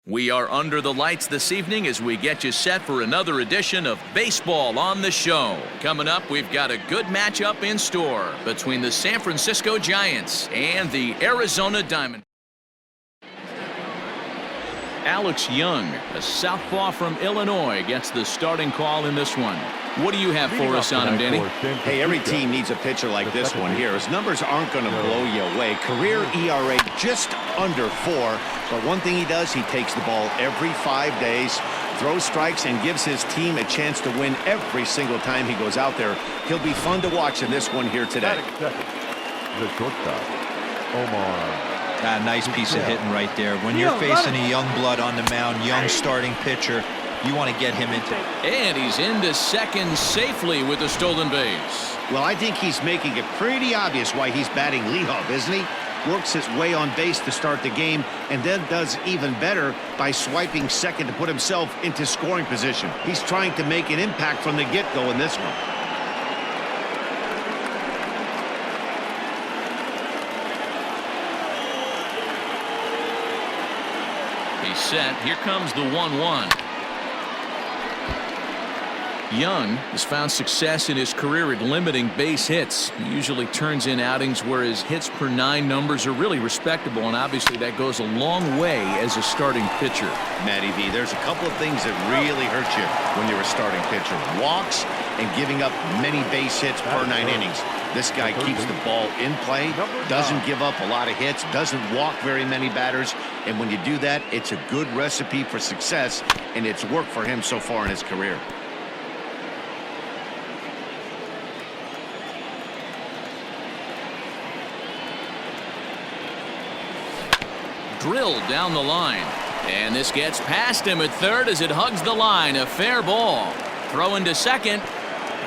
We are under the lights this evening as we get you set for another edition of Baseball on the Show. Coming up, we've got a good matchup in store between the San Francisco Giants and the Arizona Diamondbacks. Alex Young, a southpaw from Illinois, gets the starting call in this one. What do you have for us on him, Danny? Hey, every team needs a pitcher like this one here. His numbers aren't going to blow you away. Career ERA just under 4. But one thing he does, he takes the ball every 5 days, throws strikes, and gives his team a chance to win every single time he goes out there. He'll be fun to watch in this one here today. The shortstop, Omar. Nice piece of hitting right there. When you're facing a young blood on the mound, young starting pitcher, you want to get him into. And he's into second safely with the stolen base. Well, I think he's making it pretty obvious why he's batting leadoff, isn't he? Works his way on base to start the game, and then does even better by swiping second to put himself into scoring position. He's trying to make an impact from the get-go in this one. He's set. Here comes the 1-1. Young has found success in his career at limiting base hits. He usually turns in outings where his hits per 9 numbers are really respectable, and obviously that goes a long way as a starting pitcher. Matty V, there's a couple of things that really hurt you when you're a starting pitcher. Walks and giving up many base hits per 9 innings. This guy keeps the ball in play, doesn't give up a lot of hits, doesn't walk very many batters, and when you do that, it's a good recipe for success, and it's worked for him so far in his career. Drilled down the line, and this gets past him at third as it hugs the line. A fair ball. Throw into second,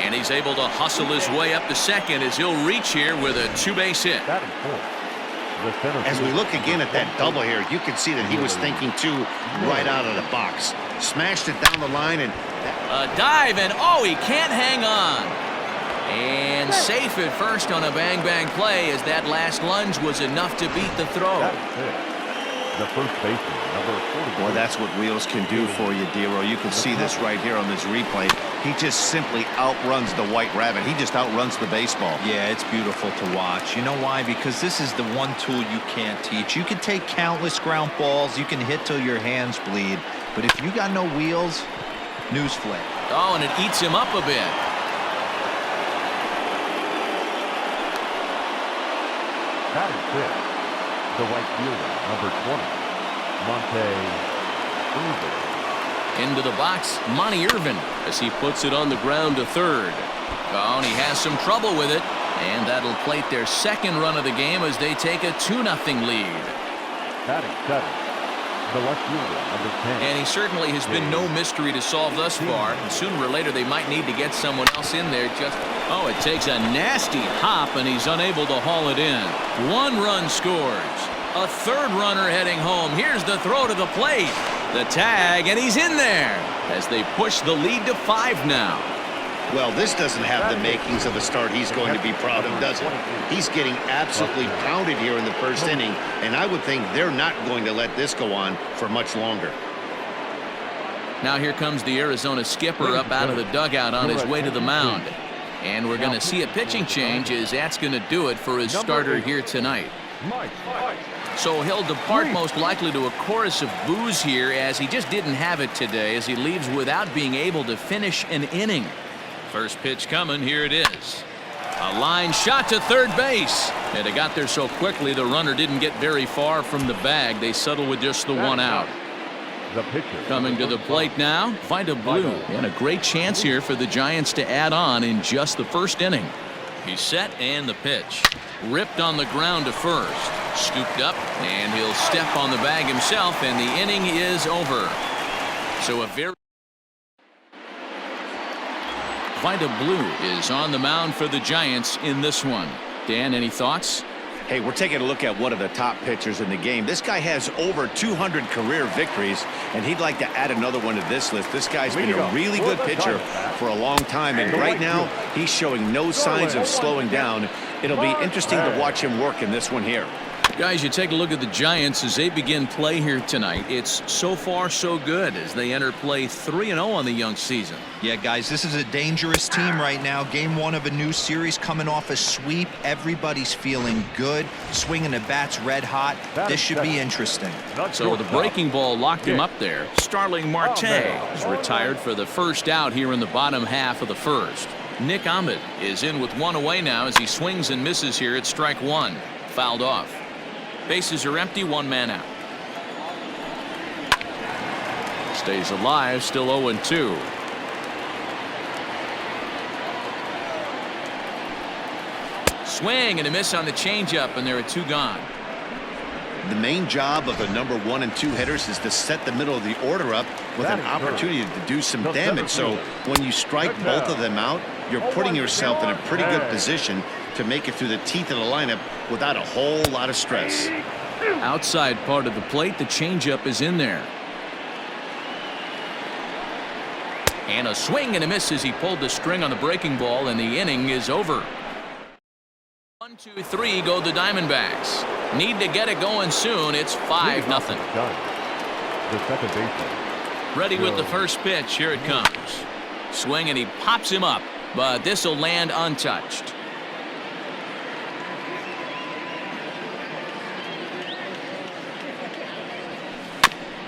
and he's able to hustle his way up to second as he'll reach here with a 2-base hit. As we look again at that double here, you can see that he was thinking too right out of the box. Smashed it down the line, and a dive, and oh, he can't hang on. And safe at first on a bang-bang play as that last lunge was enough to beat the throw. The first baseman, number 40. Boy, that's what wheels can do for you, Dero. You can see this right here on this replay. He just simply outruns the White Rabbit. He just outruns the baseball. Yeah, it's beautiful to watch. You know why? Because this is the one tool you can't teach. You can take countless ground balls. You can hit till your hands bleed. But if you got no wheels, newsflash. Oh, and it eats him up a bit. Batting fifth, the right fielder, number 20, Monte Irvin. Into the box, Monte Irvin, as he puts it on the ground to third. Oh, and he has some trouble with it, and that'll plate their second run of the game as they take a 2-0 lead. Batting seventh, the left fielder, number 10. And he certainly has been no mystery to solve thus far. And sooner or later, they might need to get someone else in there. Oh, it takes a nasty hop, and he's unable to haul it in. 1 run scores. A third runner heading home. Here's the throw to the plate. The tag, and he's in there as they push the lead to 5 now. Well, this doesn't have the makings of a start he's going to be proud of, does it? He's getting absolutely pounded here in the first inning, and I would think they're not going to let this go on for much longer. Now here comes the Arizona skipper up out of the dugout on his way to the mound. And we're going to see a pitching change as that's going to do it for his starter here tonight. So he'll depart most likely to a chorus of boos here as he just didn't have it today as he leaves without being able to finish an inning. First pitch coming, here it is. A line shot to third base. And it got there so quickly the runner didn't get very far from the bag. They settle with just the 1 out. The pitcher. Coming to the plate now, Vida Blue. And a great chance here for the Giants to add on in just the first inning. He's set and the pitch. Ripped on the ground to first. Scooped up, and he'll step on the bag himself, and the inning is over. So a very... Vida Blue is on the mound for the Giants in this one. Dan, any thoughts? Hey, we're taking a look at one of the top pitchers in the game. This guy has over 200 career victories, and he'd like to add another one to this list. This guy's been a really good pitcher for a long time, and right now he's showing no signs of slowing down. It'll be interesting to watch him work in this one here. Guys, you take a look at the Giants as they begin play here tonight. It's so far so good as they enter play 3-0 on the young season. Yeah, guys, this is a dangerous team right now. Game 1 of a new series, coming off a sweep. Everybody's feeling good, swinging the bats red hot. This should be interesting. So the breaking ball locked him up there. Starling Marte is retired for the first out here in the bottom half of the first. Nick Ahmed is in with 1 away now as he swings and misses here at strike 1. Fouled off. Bases are empty, 1 man out. Stays alive, still 0-2. Swing and a miss on the changeup, and there are 2 gone. The main job of the number 1 and 2 hitters is to set the middle of the order up with an opportunity to do some damage. So when you strike both of them out, you're putting yourself in a pretty good position to make it through the teeth of the lineup without a whole lot of stress. Outside part of the plate, the changeup is in there. And a swing and a miss as he pulled the string on the breaking ball, and the inning is over. 1, 2, 3 go the Diamondbacks. Need to get it going soon. It's 5-0. The second baseman. Ready with the first pitch. Here it comes. Swing and he pops him up, but this will land untouched.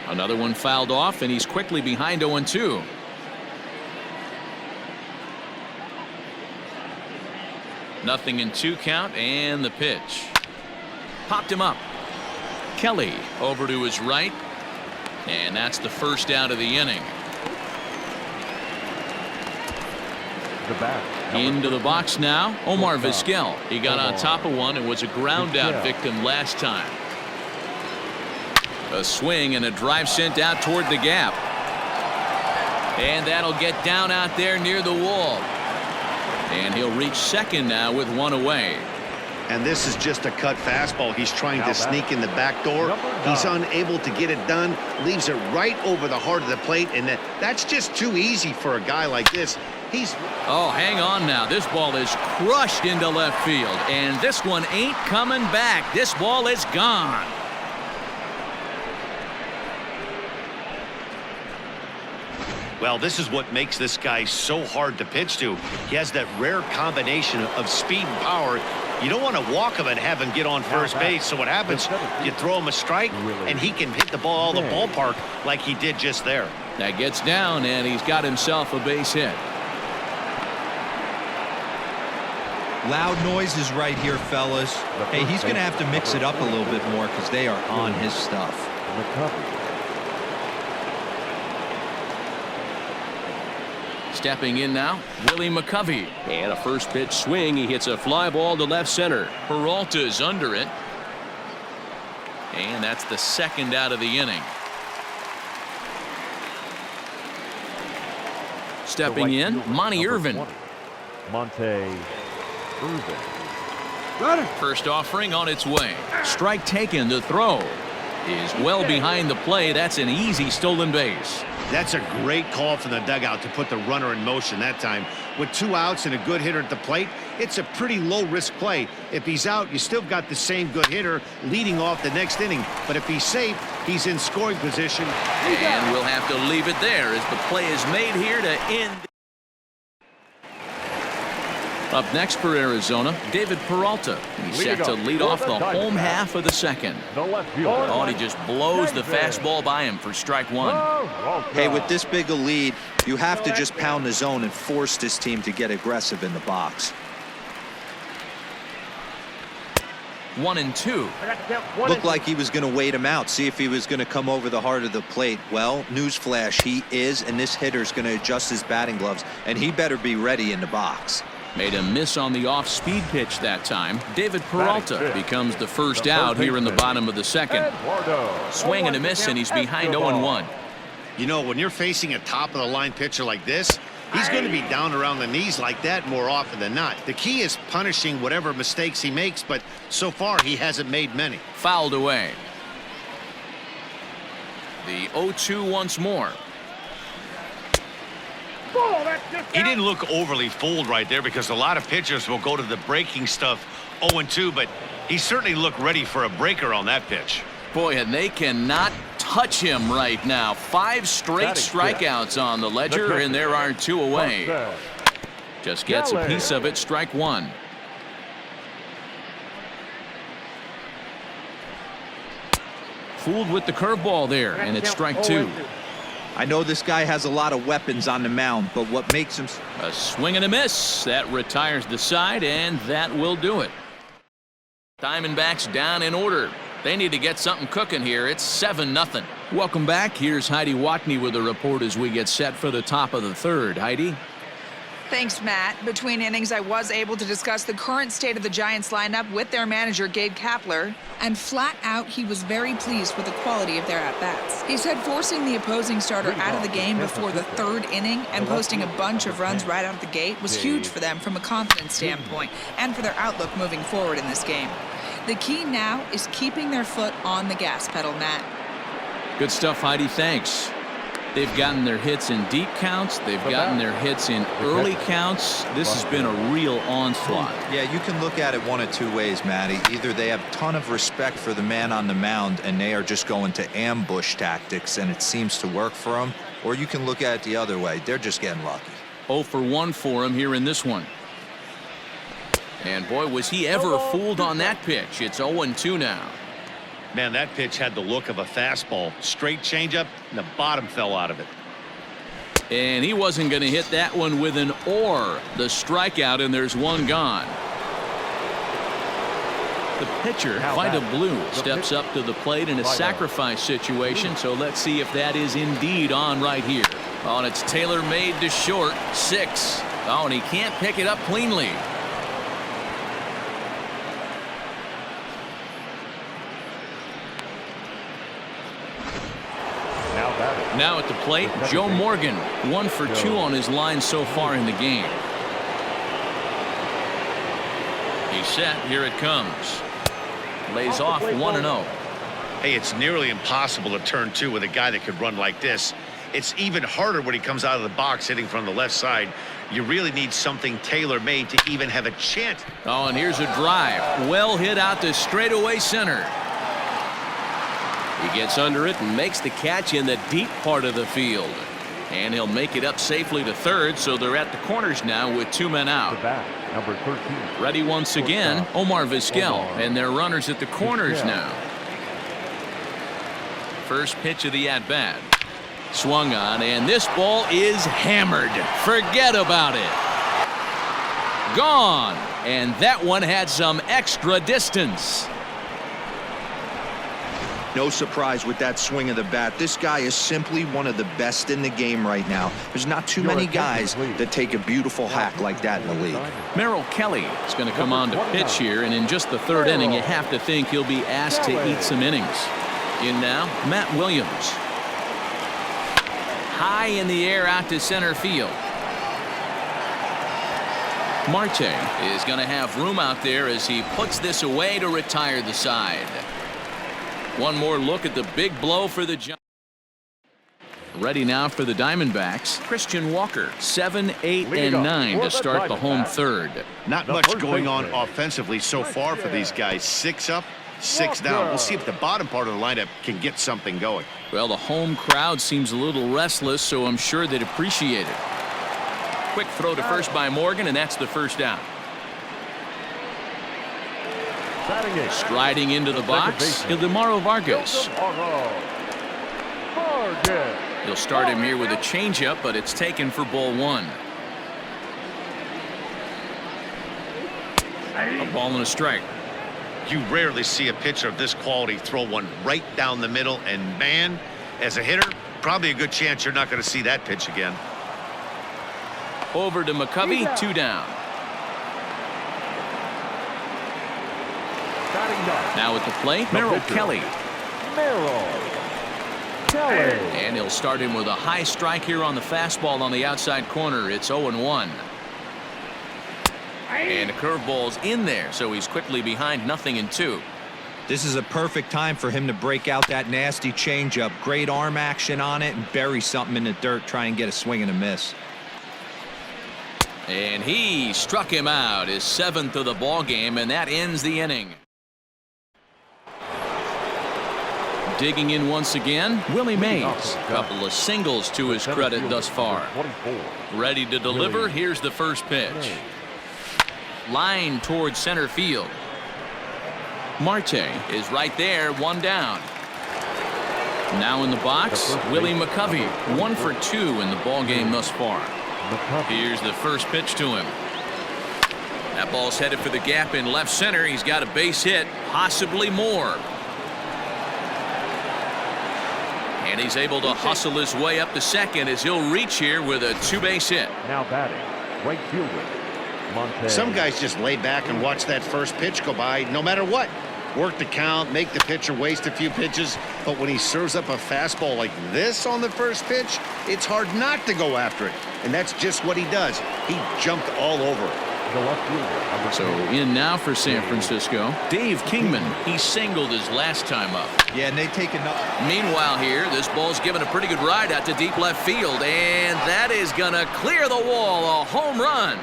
Another one fouled off, and he's quickly behind 0-2. Nothing in 2 count, and the pitch. Popped him up. Kelly over to his right, and that's the first out of the inning. The bat. Into the box now, Omar Vizquel. He got on top of one and was a ground out victim last time. A swing and a drive sent out toward the gap. And that'll get down out there near the wall. And he'll reach second now with 1 away. And this is just a cut fastball. He's trying to sneak in the back door. He's unable to get it done. Leaves it right over the heart of the plate. And that's just too easy for a guy like this. Oh, hang on now. This ball is crushed into left field. And this one ain't coming back. This ball is gone. Well, this is what makes this guy so hard to pitch to. He has that rare combination of speed and power. You don't want to walk him and have him get on first base. So what happens, you throw him a strike, and he can hit the ball out of the ballpark like he did just there. That gets down, and he's got himself a base hit. Loud noises right here, fellas. Hey, he's going to have to mix it up a little bit more because they are on his stuff. Stepping in now, Willie McCovey. And a first pitch swing. He hits a fly ball to left center. Peralta's under it. And that's the second out of the inning. Stepping in, Monty Irvin. Monte Irvin. First offering on its way. Strike taken. The throw is well behind the play. That's an easy stolen base. That's a great call from the dugout to put the runner in motion that time. With 2 outs and a good hitter at the plate, it's a pretty low-risk play. If he's out, you still got the same good hitter leading off the next inning. But if he's safe, he's in scoring position. And we'll have to leave it there as the play is made here to end. Up next for Arizona, David Peralta. He's set to lead off the home half of the second. Oh, and he just blows the fastball by him for strike 1. Hey, with this big a lead, you have to just pound the zone and force this team to get aggressive in the box. 1-2. Looked like he was going to wait him out, see if he was going to come over the heart of the plate. Well, newsflash, he is, and this hitter's going to adjust his batting gloves, and he better be ready in the box. Made a miss on the off-speed pitch that time. David Peralta becomes the first out here in the bottom of the second. Swing and a miss, and he's behind 0-1. You know, when you're facing a top-of-the-line pitcher like this, he's going to be down around the knees like that more often than not. The key is punishing whatever mistakes he makes, but so far he hasn't made many. Fouled away. The 0-2 once more. He didn't look overly fooled right there because a lot of pitchers will go to the breaking stuff 0-2, but He certainly looked ready for a breaker on that pitch. Boy, and they cannot touch him right now. 5 straight strikeouts on the ledger, and there are 2 away. Just gets a piece of it, strike 1. Fooled with the curveball there, and it's strike 2. I know this guy has a lot of weapons on the mound, but what makes him... A swing and a miss. That retires the side, and that will do it. Diamondbacks down in order. They need to get something cooking here. It's 7-0. Welcome back. Here's Heidi Watney with a report as we get set for the top of the 3rd. Heidi? Thanks, Matt. Between innings, I was able to discuss the current state of the Giants lineup with their manager, Gabe Kapler, and flat out, he was very pleased with the quality of their at-bats. He said forcing the opposing starter out of the game before the 3rd inning and posting a bunch of runs right out of the gate was huge for them from a confidence standpoint and for their outlook moving forward in this game. The key now is keeping their foot on the gas pedal, Matt. Good stuff, Heidi. Thanks. They've gotten their hits in deep counts. They've gotten their hits in early counts. This has been a real onslaught. Yeah, you can look at it one of 2 ways, Matty. Either they have a ton of respect for the man on the mound and they are just going to ambush tactics and it seems to work for them, or you can look at it the other way. They're just getting lucky. 0 for 1 for him here in this one. And boy, was he ever fooled on that pitch. It's 0-2 now. Man, that pitch had the look of a fastball. Straight changeup, and the bottom fell out of it. And he wasn't going to hit that one with an or. The strikeout, and there's 1 gone. The pitcher, Vida Blue, steps up to the plate in a sacrifice situation, so let's see if that is indeed on right here. Oh, and it's tailor-made to short, 6. Oh, and he can't pick it up cleanly. Now at the plate, Joe Morgan, 1 for 2 on his line so far in the game. He's set. Here it comes. Lays off 1-0. Hey, it's nearly impossible to turn 2 with a guy that could run like this. It's even harder when he comes out of the box hitting from the left side. You really need something tailor-made to even have a chance. Oh, and here's a drive. Well hit out to straightaway center. He gets under it and makes the catch in the deep part of the field. And he'll make it up safely to 3rd, so they're at the corners now with 2 men out. Number 13. Ready once again, Omar Vizquel, and they're runners at the corners now. First pitch of the at-bat. Swung on, and this ball is hammered. Forget about it. Gone, and that one had some extra distance. No surprise with that swing of the bat. This guy is simply one of the best in the game right now. There's not too many guys that take a beautiful hack like that in the league. Merrill Kelly is going to come on to pitch here, and in just the 3rd inning, you have to think he'll be asked to eat some innings. In now, Matt Williams. High in the air out to center field. Marte is going to have room out there as he puts this away to retire the side. One more look at the big blow for the Giants. Ready now for the Diamondbacks. Christian Walker, 7, 8, and 9 to start the home 3rd. Not much going on offensively so far for these guys. 6 up, 6 down. We'll see if the bottom part of the lineup can get something going. Well, the home crowd seems a little restless, so I'm sure they'd appreciate it. Quick throw to first by Morgan, and that's the 1st down. Striding into the box, Ildemaro Vargas. He'll start him here with a changeup, but it's taken for ball 1. A ball and a strike. You rarely see a pitcher of this quality throw one right down the middle, and man, as a hitter, probably a good chance you're not going to see that pitch again. Over to McCovey, 2 down. Now at the plate, Merrill Kelly. And he'll start him with a high strike here on the fastball on the outside corner. It's 0-1. And a curveball's in there, so he's quickly behind 0-2. This is a perfect time for him to break out that nasty changeup. Great arm action on it and bury something in the dirt. Try and get a swing and a miss. And he struck him out, his 7th of the ball game, and that ends the inning. Digging in once again, Willie Mays. A couple of singles to his credit thus far. Ready to deliver. Here's the first pitch. Line towards center field. Marte is right there, one down. Now in the box, Willie McCovey. 1 for 2 in the ballgame thus far. Here's the first pitch to him. That ball's headed for the gap in left center. He's got a base hit, possibly more. And he's able to hustle his way up to second as he'll reach here with a 2-base hit. Now batting, right fielder, Montez. Some guys just lay back and watch that first pitch go by no matter what. Work the count, make the pitcher waste a few pitches. But when he serves up a fastball like this on the first pitch, it's hard not to go after it. And that's just what he does. He jumped all over it. So in now for San Francisco, Dave Kingman. He singled his last time up. Yeah, and they take another. Meanwhile here, this ball's given a pretty good ride out to deep left field, and that is gonna clear the wall. A home run.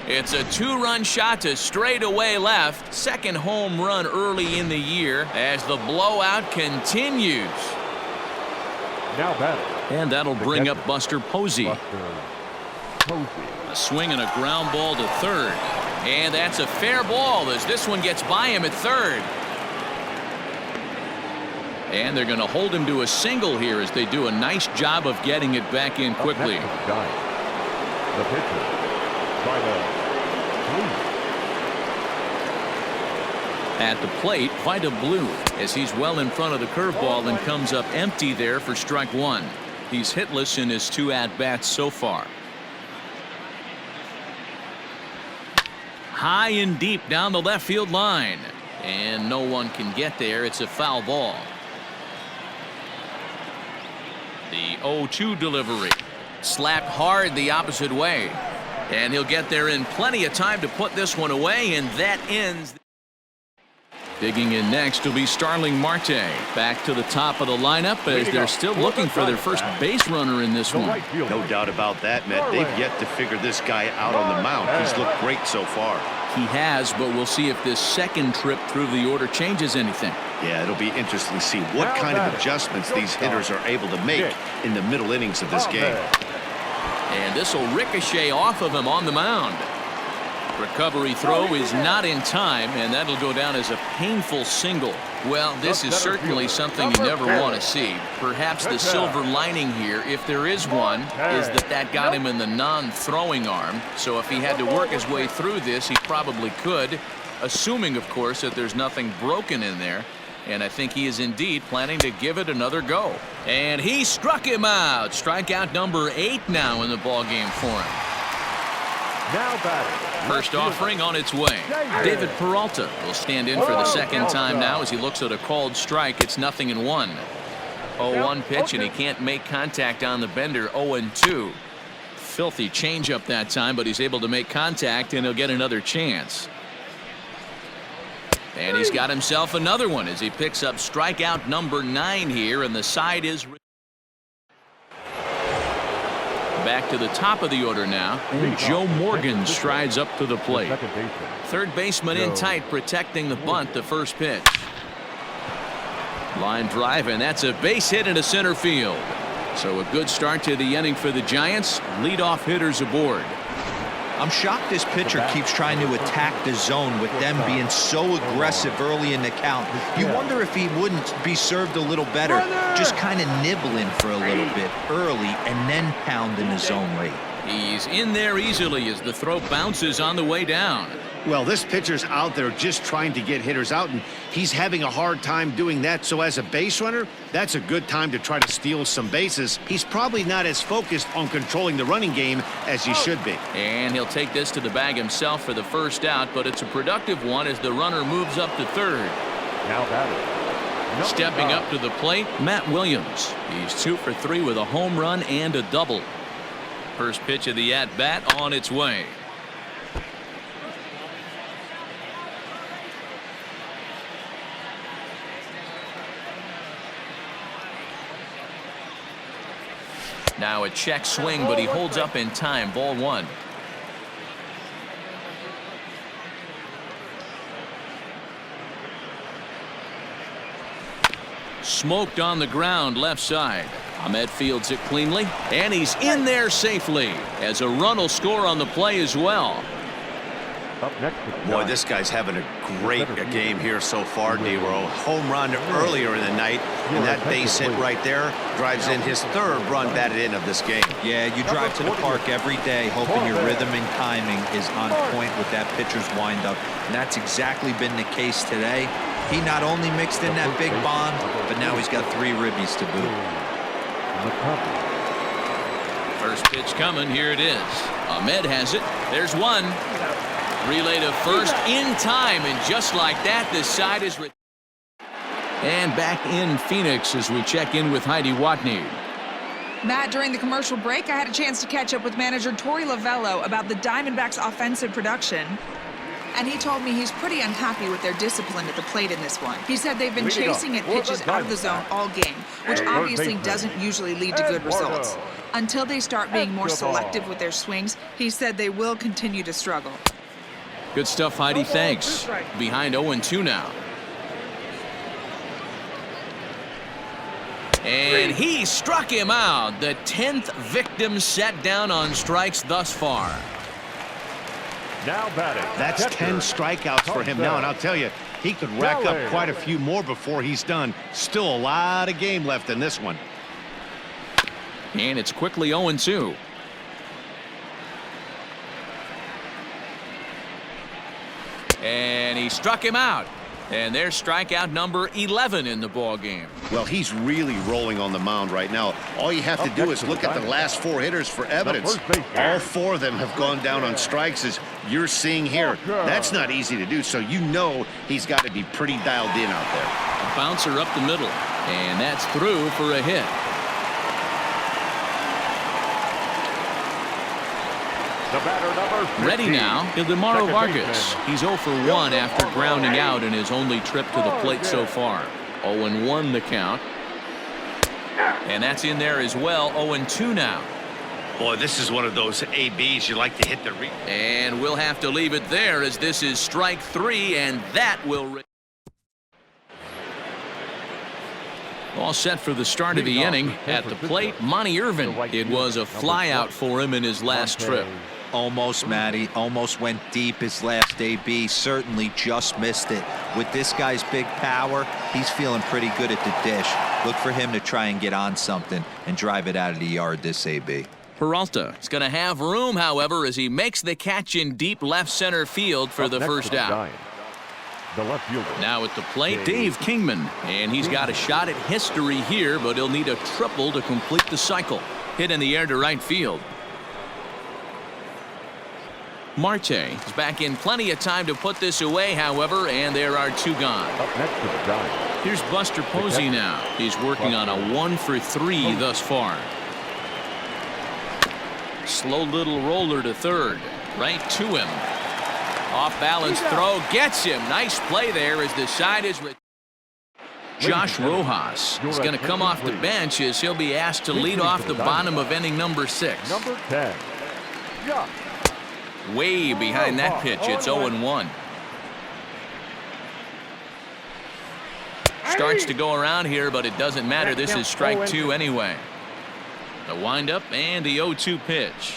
It's a 2-run shot to straightaway left. Second home run early in the year as the blowout continues. Now batting. And that'll bring up Buster Posey. A swing and a ground ball to third. And that's a fair ball as this one gets by him at third. And they're going to hold him to a single here as they do a nice job of getting it back in quickly. The pitcher, At the plate, Vida Blue, as he's well in front of the curveball and comes up empty there for strike one. He's hitless in his 2 at-bats so far. High and deep down the left field line. And no one can get there. It's a foul ball. The 0-2 delivery. Slapped hard the opposite way. And he'll get there in plenty of time to put this one away, and that ends. Digging in next will be Starling Marte. Back to the top of the lineup as they're still looking for their first base runner in this one. No doubt about that, Matt. They've yet to figure this guy out on the mound. He's looked great so far. He has, but we'll see if this second trip through the order changes anything. Yeah, it'll be interesting to see what kind of adjustments these hitters are able to make in the middle innings of this game. And this will ricochet off of him on the mound. Recovery throw is not in time, and that'll go down as a painful single. Well, this is certainly something you never want to see. Perhaps the silver lining here, if there is one, is that got him in the non-throwing arm. So if he had to work his way through this, he probably could, assuming, of course, that there's nothing broken in there. And I think he is indeed planning to give it another go. And he struck him out. Strikeout number 8 now in the ballgame for him. Now batting. First offering on its way. David Peralta will stand in for the second time now as he looks at a called strike. It's 0-1. 0-1 pitch, and he can't make contact on the bender. 0-2. Filthy changeup that time, but he's able to make contact, and he'll get another chance. And he's got himself another one as he picks up strikeout number 9 here, and the side is back to the top of the order now. And Joe Morgan strides up to the plate. Third baseman in tight, protecting the bunt. The first pitch. Line drive, and that's a base hit into center field. So a good start to the inning for the Giants. Leadoff hitters aboard. I'm shocked this pitcher keeps trying to attack the zone with them being so aggressive early in the count. You wonder if he wouldn't be served a little better, just kind of nibbling for a little bit early and then pounding the zone late. He's in there easily as the throw bounces on the way down. Well, this pitcher's out there just trying to get hitters out, and he's having a hard time doing that. So as a base runner, that's a good time to try to steal some bases. He's probably not as focused on controlling the running game as he should be. And he'll take this to the bag himself for the first out, but it's a productive one as the runner moves up to third. Now batting. Stepping up to the plate, Matt Williams. He's 2 for 3 with a home run and a double. First pitch of the at-bat on its way. Now a check swing, but he holds up in time. Ball 1. Smoked on the ground left side. Ahmed fields it cleanly, and he's in there safely as a run will score on the play as well. Up next, Boy, this guy's having a great game here so far, D-Row. Home run earlier in the night, and that base hit right there drives in his third run batted in of this game. Yeah, you drive to the park every day hoping your rhythm and timing is on point with that pitcher's windup, and that's exactly been the case today. He not only mixed in that big bomb, but now he's got 3 ribbies to boot. First pitch coming. Here it is. Ahmed has it. There's one. Relay to first in time, and just like that, this side is. And back in Phoenix as we check in with Heidi Watney. Matt, during the commercial break, I had a chance to catch up with manager Torey Lavello about the Diamondbacks' offensive production. And he told me he's pretty unhappy with their discipline at the plate in this one. He said they've been chasing at pitches out of the zone all game, which obviously doesn't usually lead to good results. Until they start being more selective with their swings, he said they will continue to struggle. Good stuff, Heidi. Thanks. Behind 0-2 now. And he struck him out. The 10th victim set down on strikes thus far. Now batting. That's 10 strikeouts for him now, and I'll tell you, he could rack up quite a few more before he's done. Still a lot of game left in this one. And it's quickly 0-2. And he struck him out. And there's strikeout number 11 in the ball game. Well, he's really rolling on the mound right now. All you have to do is look at the last 4 hitters for evidence. All 4 of them have gone down on strikes, as you're seeing here. That's not easy to do, so you know he's got to be pretty dialed in out there. A bouncer up the middle, and that's through for a hit. The batter, number 15. Ready now, Ildemaro Vargas. He's 0 for 1 after grounding out in his only trip to the plate so far. 0-1 the count. And that's in there as well. 0-2 now. Boy, this is one of those ABs you like to hit the And we'll have to leave it there, as this is strike 3, and that will. All set for the start of the inning. At the plate, Monty Irvin. It was a flyout for him in his last trip. Almost, Matty. Almost went deep his last AB. Certainly just missed it. With this guy's big power, he's feeling pretty good at the dish. Look for him to try and get on something and drive it out of the yard this AB. Peralta is going to have room, however, as he makes the catch in deep left center field for the first out. The left fielder. Now at the plate, Dave Kingman. And he's got a shot at history here, but he'll need a triple to complete the cycle. Hit in the air to right field. Marte is back in plenty of time to put this away, however, and there are 2 gone. Up next to the Giants. Here's Buster Posey now. He's working on a 1 for 3 thus far. Slow little roller to third. Right to him. Off balance throw. Gets him. Nice play there as the side is. Josh Rojas is going to come off the bench as he'll be asked to lead off the bottom of inning number 6. Number 10. Josh. Way behind that pitch. It's 0-1. Starts to go around here, but it doesn't matter. This is strike 2 anyway. The windup and the 0-2 pitch.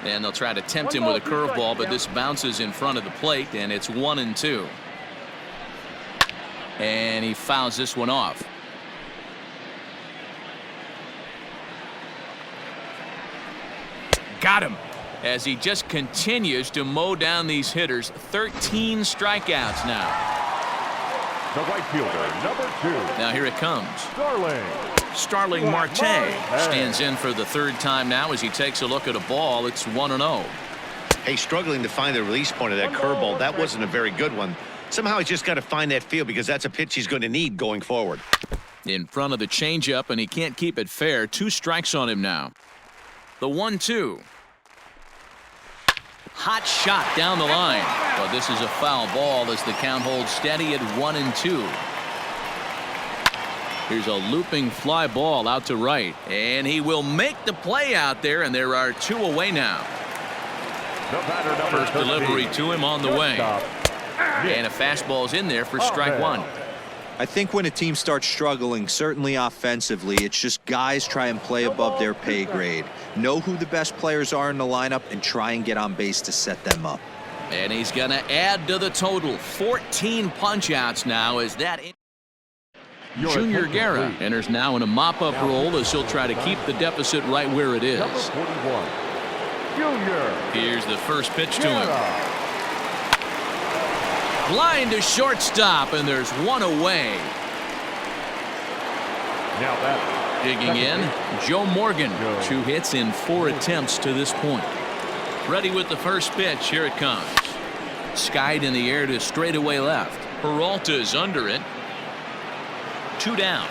And they'll try to tempt him with a curveball, but this bounces in front of the plate, and it's 1-2. And he fouls this one off. Got him. As he just continues to mow down these hitters. 13 strikeouts now. The right fielder, number 2. Now here it comes. Starling Marte stands in for the 3rd time now as he takes a look at a ball. It's 1-0. Hey, struggling to find the release point of that curveball. That wasn't a very good one. Somehow he's just got to find that feel, because that's a pitch he's going to need going forward. In front of the changeup, and he can't keep it fair. 2 strikes on him now. The 1-2. Hot shot down the line. But this is a foul ball as the count holds steady at 1-2. Here's a looping fly ball out to right. And he will make the play out there, and there are 2 away now. First delivery to him on the way. And a fastball's in there for strike 1. I think when a team starts struggling, certainly offensively, it's just guys try and play above their pay grade. Know who the best players are in the lineup and try and get on base to set them up. And he's going to add to the total. 14 punch-outs now as that... Junior Guerra enters now in a mop-up role as he'll try to keep the deficit right where it is. Number 41, Junior. Here's the first pitch to him. Line to shortstop, and there's one away. Now that Digging in, Joe Morgan. 2 hits in 4 attempts to this point. Ready with the first pitch. Here it comes. Skied in the air to straightaway left. Peralta's under it. 2 down.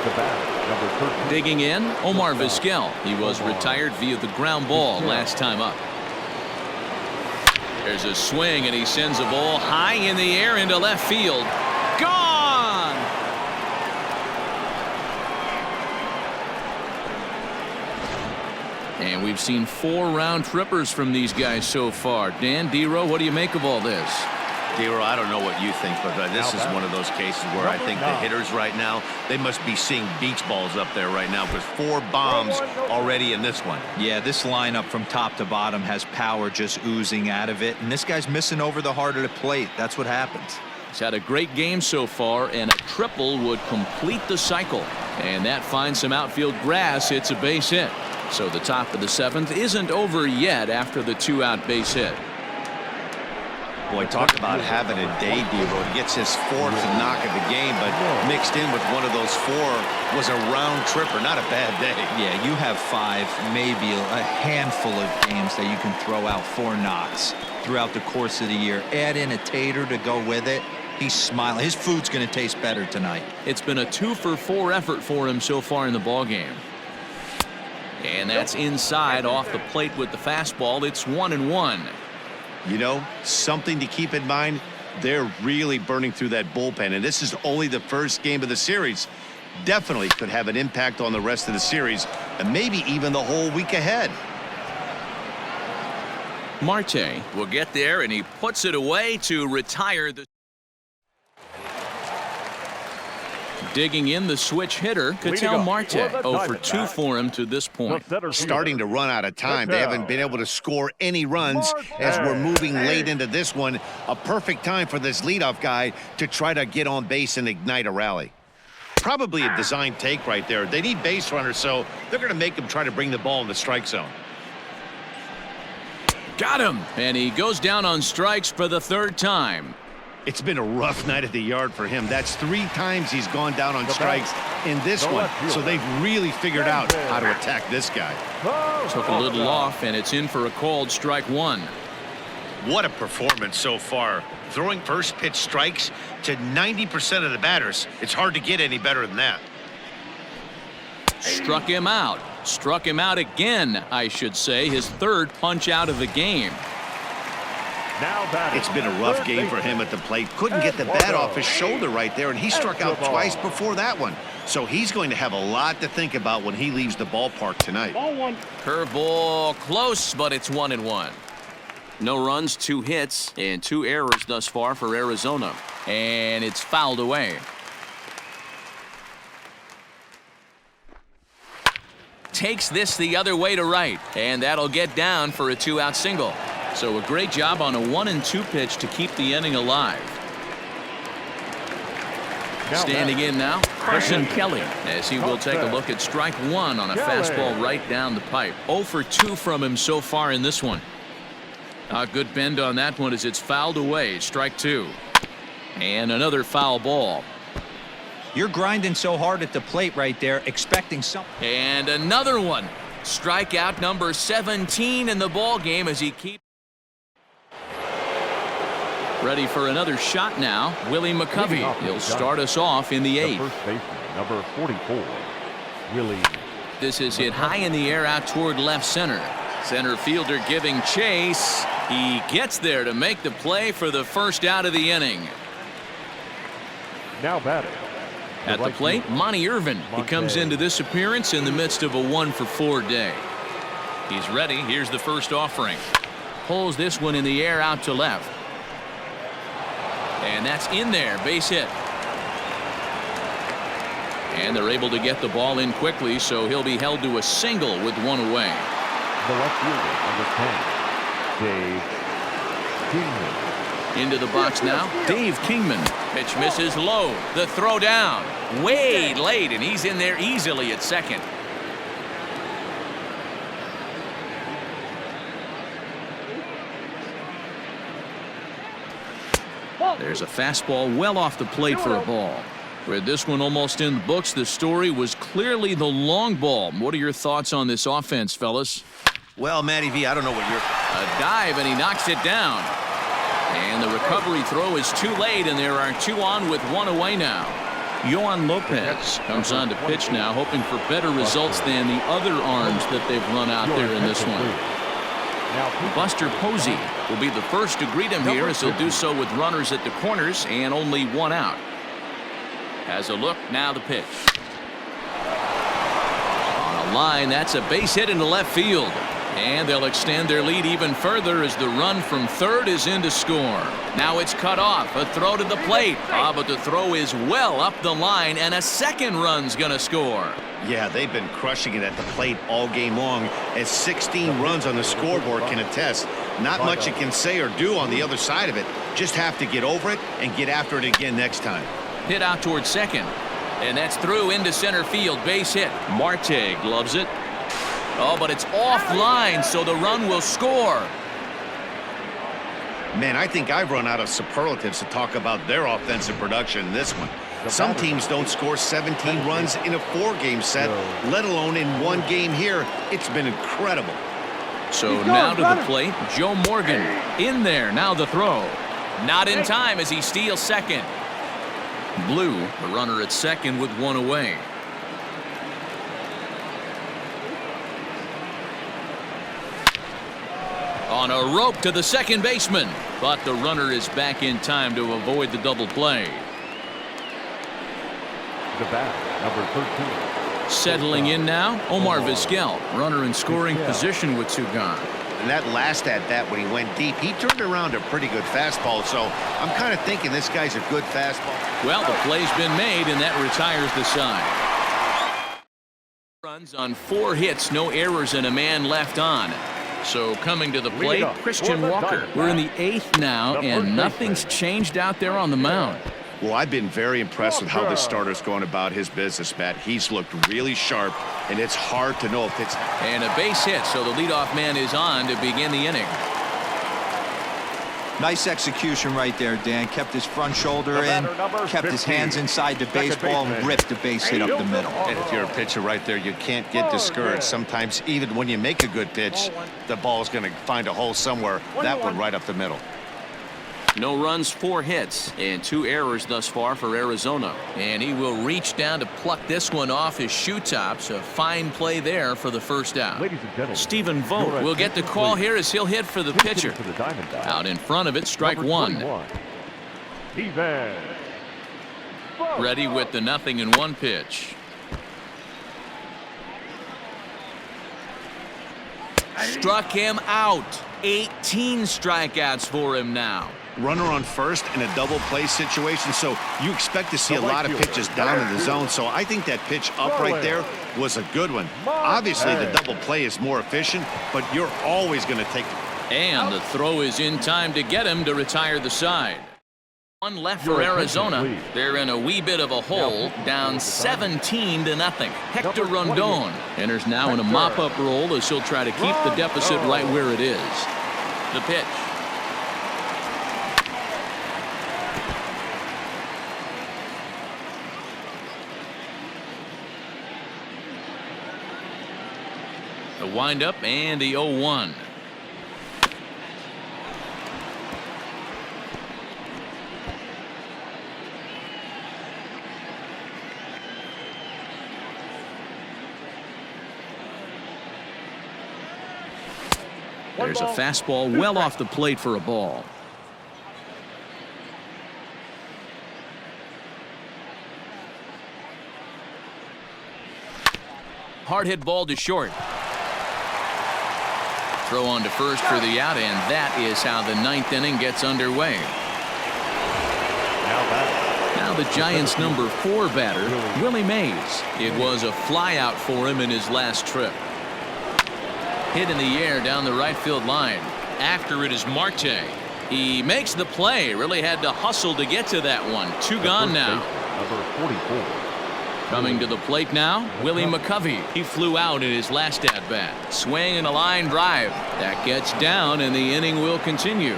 the bat, number 13. Digging in, Omar Vizquel. He was retired via the ground ball last time up. There's a swing, and he sends a ball high in the air into left field. Gone! And we've seen 4 round trippers from these guys so far. Dan, D-Row, what do you make of all this? D-Row, I don't know what you think, but this is one of those cases where I think the hitters right now, they must be seeing beach balls up there right now, because 4 bombs already in this one. Yeah, this lineup from top to bottom has power just oozing out of it, and this guy's missing over the heart of the plate. That's what happens. He's had a great game so far, and a triple would complete the cycle. And that finds some outfield grass. It's a base hit. So the top of the 7th isn't over yet after the 2-out base hit. Boy, talk about having a day, D-Row. He gets his 4th knock of the game, but mixed in with one of those 4 was a round tripper. Not a bad day. Yeah, you have 5, maybe a handful of games that you can throw out 4 knocks throughout the course of the year. Add in a tater to go with it. He's smiling. His food's going to taste better tonight. It's been a 2-for-4 effort for him so far in the ballgame. And that's inside off the plate with the fastball. It's 1-1. You know, something to keep in mind, they're really burning through that bullpen, and this is only the first game of the series. Definitely could have an impact on the rest of the series, and maybe even the whole week ahead. Marte will get there, and he puts it away to retire the... Digging in, the switch hitter, Ketel Marte. 0 for 2 for him to this point. Starting to run out of time. They haven't been able to score any runs as we're moving late into this one. A perfect time for this leadoff guy to try to get on base and ignite a rally. Probably a design take right there. They need base runners, so they're going to make him try to bring the ball in the strike zone. Got him! And he goes down on strikes for the 3rd time. It's been a rough night at the yard for him. That's 3 times he's gone down on strikes in this one. So they've really figured out how to attack this guy. Took a little off, and it's in for a called strike 1. What a performance so far. Throwing first pitch strikes to 90% of the batters. It's hard to get any better than that. Struck him out. Struck him out again, I should say. His 3rd punch out of the game. It's been a rough game for him at the plate. Couldn't get the bat off his shoulder right there, and he struck out twice before that one. So he's going to have a lot to think about when he leaves the ballpark tonight. Curveball close, but it's 1-1. No runs, 2 hits, and 2 errors thus far for Arizona. And it's fouled away. Takes this the other way to right, and that'll get down for a 2-out single. So a great job on a 1-2 pitch to keep the inning alive. Standing in now, Carson Kelly, as he will take a look at strike 1 on a fastball right down the pipe. 0 for 2 from him so far in this one. A good bend on that one as it's fouled away. Strike 2. And another foul ball. You're grinding so hard at the plate right there, expecting something. And another one. Strikeout number 17 in the ball game as he keeps. Ready for another shot now, Willie McCovey. He'll start us off in the 8th. First baseman, number 44, Willie. This is hit high in the air out toward left center. Center fielder giving chase. He gets there to make the play for the 1st out of the inning. Now batting. At the plate, Monty Irvin. He comes into this appearance in the midst of a 1-for-4 day. He's ready. Here's the first offering. Pulls this one in the air out to left. And that's in there, base hit. And they're able to get the ball in quickly, so he'll be held to a single with one away. The left fielder, number 10, Dave Kingman. Into the box now, Dave Kingman. Pitch misses low. The throw down. Way late, and he's in there easily at second. There's a fastball well off the plate for a ball. With this one almost in the books, the story was clearly the long ball. What are your thoughts on this offense, fellas? Well, Matty V, I don't know what you're... A dive, and he knocks it down. And the recovery throw is too late, and there are two on with one away now. Yohan Lopez comes on to pitch now, hoping for better results than the other arms that they've run out there in this one. Buster Posey will be the first to greet him here, as he'll do so with runners at the corners and only one out. Has a look, now the pitch. On a line, that's a base hit into left field. And they'll extend their lead even further as the run from third is in to score. Now it's cut off. A throw to the plate. But the throw is well up the line, and a second run's going to score. Yeah, they've been crushing it at the plate all game long, as 16 runs on the scoreboard can attest. Not much you can say or do on the other side of it. Just have to get over it and get after it again next time. Hit out towards second. And that's through into center field. Base hit. Marte gloves it. Oh, but it's offline, so the run will score. Man, I think I've run out of superlatives to talk about their offensive production in this one. Some teams don't score 17 runs in a 4-game set, let alone in one game here. It's been incredible. So now to the plate, Joe Morgan in there. Now the throw. Not in time as he steals second. Blue, the runner at second with one away. On a rope to the second baseman, but the runner is back in time to avoid the double play. The bat, number 13. Settling in now, Omar Vizquel, runner in scoring position with two gone. And that last at-bat when he went deep, he turned around a pretty good fastball, so I'm kind of thinking this guy's a good fastball. Well, the play's been made, and that retires the side. Runs on 4 hits, no errors, and a man left on. So coming to the plate, Christian Walker. We're in the 8th now, and nothing's changed out there on the mound. Well, I've been very impressed with how this starter's going about his business, Matt. He's looked really sharp, and it's hard to know if it's... And a base hit, so the leadoff man is on to begin the inning. Nice execution right there, Dan. Kept his front shoulder in, kept his hands inside the baseball, and ripped the base hit up the middle. And if you're a pitcher right there, you can't get discouraged. Sometimes, even when you make a good pitch, the ball's going to find a hole somewhere. That one right up the middle. No runs, 4 hits, and 2 errors thus far for Arizona. And he will reach down to pluck this one off his shoe tops. A fine play there for the first out. Ladies and gentlemen, Stephen Vogt will get the call here as he'll hit for the pitcher. Out in front of it, strike one. Ready with the 0-1 pitch. Struck him out. 18 strikeouts for him now. Runner on first in a double play situation, so you expect to see a lot of pitches down in the zone. So I think that pitch up right there was a good one. Obviously, the double play is more efficient, but you're always going to take... And the throw is in time to get him to retire the side. One left for Arizona. They're in a wee bit of a hole, down 17-0. Hector Rondon enters now in a mop-up role as he'll try to keep the deficit right where it is. The pitch. The windup and the 0-1. There's a fastball well off the plate for a ball. Hard hit ball to short. Throw on to first for the out, and that is how the 9th inning gets underway. the Giants' number 4 batter, Willie Mays. It was a flyout for him in his last trip. Hit in the air down the right field line. After it is Marte. He makes the play. Really had to hustle to get to that one. 2 gone now. Number 44. Coming to the plate now, Willie McCovey. He flew out in his last at-bat. Swing and a line drive. That gets down, and the inning will continue.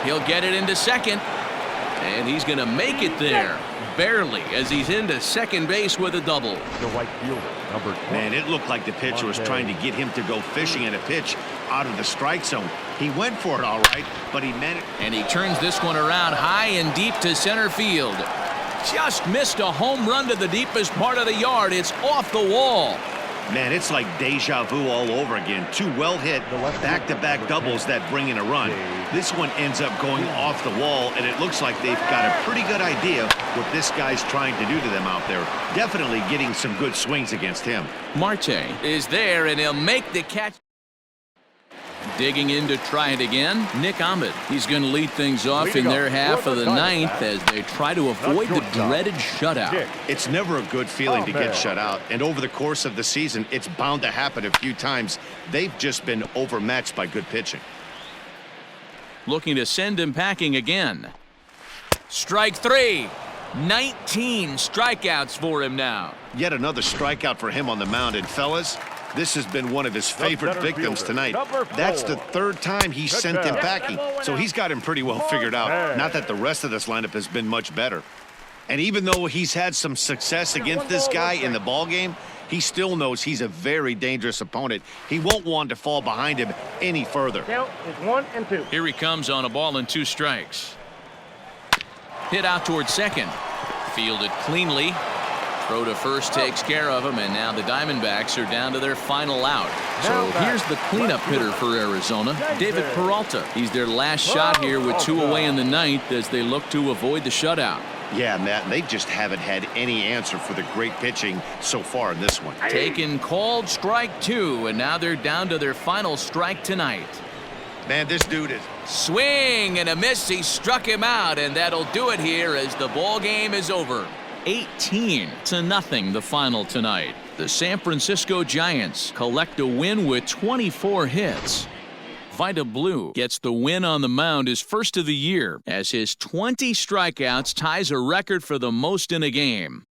He'll get it into second, and he's going to make it there. Barely, as he's into second base with a double. The right fielder, number 20. Man, it looked like the pitcher was trying to get him to go fishing at a pitch out of the strike zone. He went for it all right, but he meant it. And he turns this one around high and deep to center field. Just missed a home run to the deepest part of the yard. It's off the wall. Man, it's like deja vu all over again. 2 well-hit back-to-back doubles that bring in a run. This one ends up going off the wall, and it looks like they've got a pretty good idea what this guy's trying to do to them out there. Definitely getting some good swings against him. Marte is there, and he'll make the catch. Digging in to try it again, Nick Ahmed. He's going to lead things off in their half of the 9th as they try to avoid the dreaded shutout. It's never a good feeling to get shut out, and over the course of the season, it's bound to happen a few times. They've just been overmatched by good pitching. Looking to send him packing again. Strike 3. 19 strikeouts for him now. Yet another strikeout for him on the mound, and fellas, this has been one of his favorite victims tonight. That's the 3rd time he's sent him packing, so he's got him pretty well figured out. Not that the rest of this lineup has been much better. And even though he's had some success against this guy in the ball game, he still knows he's a very dangerous opponent. He won't want to fall behind him any further. Count is 1 and 2. Here he comes on a ball and 2 strikes. Hit out towards second. Fielded cleanly. Throw to first takes care of him, and now the Diamondbacks are down to their final out. So here's the cleanup hitter for Arizona, David Peralta. He's their last shot here with 2 away in the 9th as they look to avoid the shutout. Yeah, Matt, they just haven't had any answer for the great pitching so far in this one. Taken called strike 2, and now they're down to their final strike tonight. Man, this dude is... Swing and a miss. He struck him out, and that'll do it here as the ball game is over. 18-0 the final tonight. The San Francisco Giants collect a win with 24 hits. Vida Blue gets the win on the mound, his first of the year, as his 20 strikeouts ties a record for the most in a game.